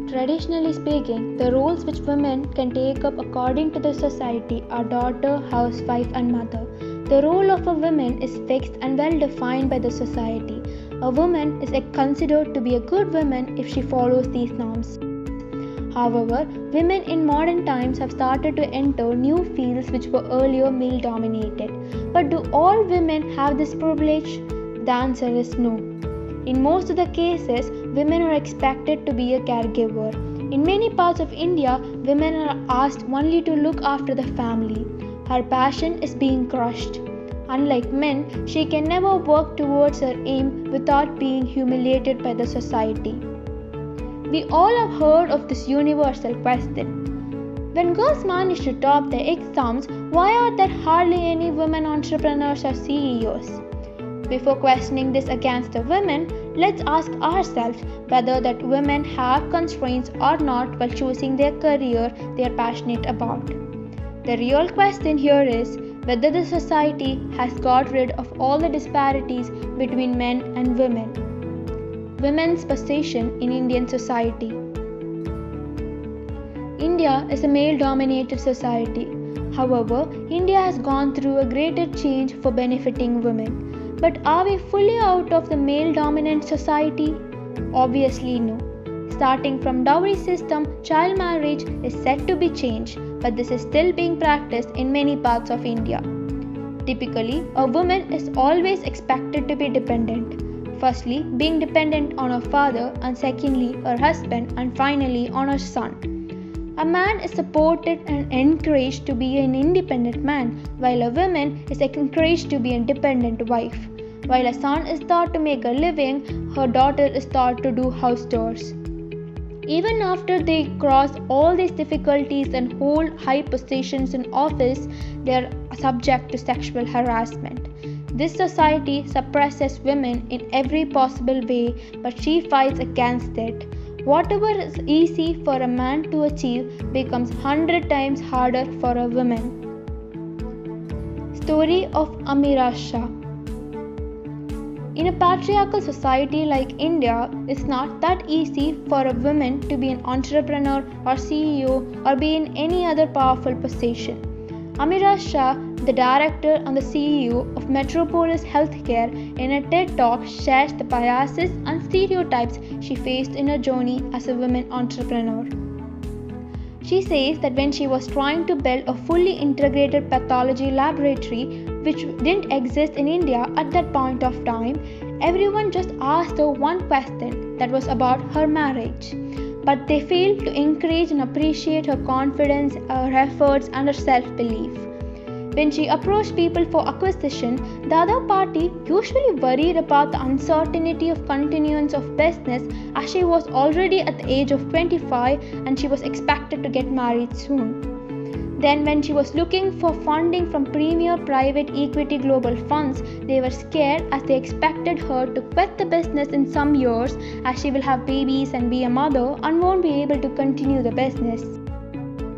Traditionally speaking, the roles which women can take up according to the society are daughter, housewife, and mother. The role of a woman is fixed and well defined by the society. A woman is considered to be a good woman if she follows these norms. However, women in modern times have started to enter new fields which were earlier male dominated. But do all women have this privilege? The answer is no. In most of the cases, women are expected to be a caregiver. In many parts of India, women are asked only to look after the family. Her passion is being crushed. Unlike men, she can never work towards her aim without being humiliated by the society. We all have heard of this universal question. When girls manage to top their exams, why are there hardly any women entrepreneurs or CEOs? Before questioning this against the women, let's ask ourselves whether that women have constraints or not while choosing their career they are passionate about. The real question here is whether the society has got rid of all the disparities between men and women. Women's position in Indian society. India is a male-dominated society. However, India has gone through a greater change for benefiting women. But are we fully out of the male-dominant society? Obviously no. Starting from dowry system, child marriage is said to be changed, but this is still being practiced in many parts of India. Typically, a woman is always expected to be dependent. Firstly, being dependent on her father, and secondly, her husband, and finally on her son. A man is supported and encouraged to be an independent man, while a woman is encouraged to be an independent wife. While a son is taught to make a living, her daughter is taught to do house chores. Even after they cross all these difficulties and hold high positions in office, they are subject to sexual harassment. This society suppresses women in every possible way, but she fights against it. Whatever is easy for a man to achieve becomes 100 times harder for a woman. Story of Amira Shah. In a patriarchal society like India, it's not that easy for a woman to be an entrepreneur or CEO or be in any other powerful position. Amira Shah, the director and the CEO of Metropolis Healthcare, in a TED Talk shares the biases and stereotypes she faced in her journey as a woman entrepreneur. She says that when she was trying to build a fully integrated pathology laboratory, which didn't exist in India at that point of time, everyone just asked her one question that was about her marriage. But they failed to encourage and appreciate her confidence, her efforts, and her self-belief. When she approached people for acquisition, the other party usually worried about the uncertainty of continuance of business as she was already at the age of 25 and she was expected to get married soon. Then when she was looking for funding from premier private equity global funds, they were scared as they expected her to quit the business in some years as she will have babies and be a mother and won't be able to continue the business.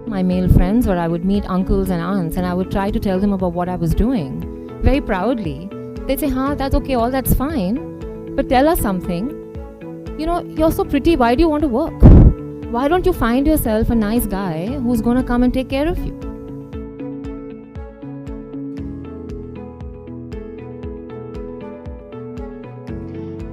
My male friends, or I would meet uncles and aunts and I would try to tell them about what I was doing. Very proudly. They'd say, that's okay, all that's fine. But tell us something. You're so pretty, why do you want to work? Why don't you find yourself a nice guy who's going to come and take care of you?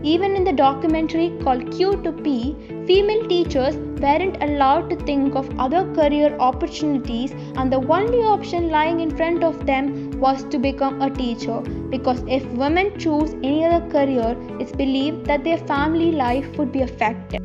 Even in the documentary called Q to P, female teachers weren't allowed to think of other career opportunities, and the only option lying in front of them was to become a teacher, because if women choose any other career, it's believed that their family life would be affected.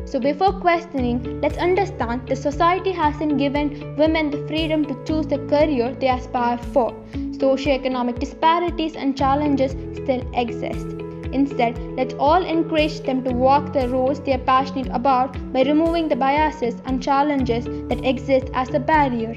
So before questioning, let's understand the society hasn't given women the freedom to choose the career they aspire for. Socioeconomic disparities and challenges still exist. Instead, let's all encourage them to walk the roads they are passionate about by removing the biases and challenges that exist as a barrier.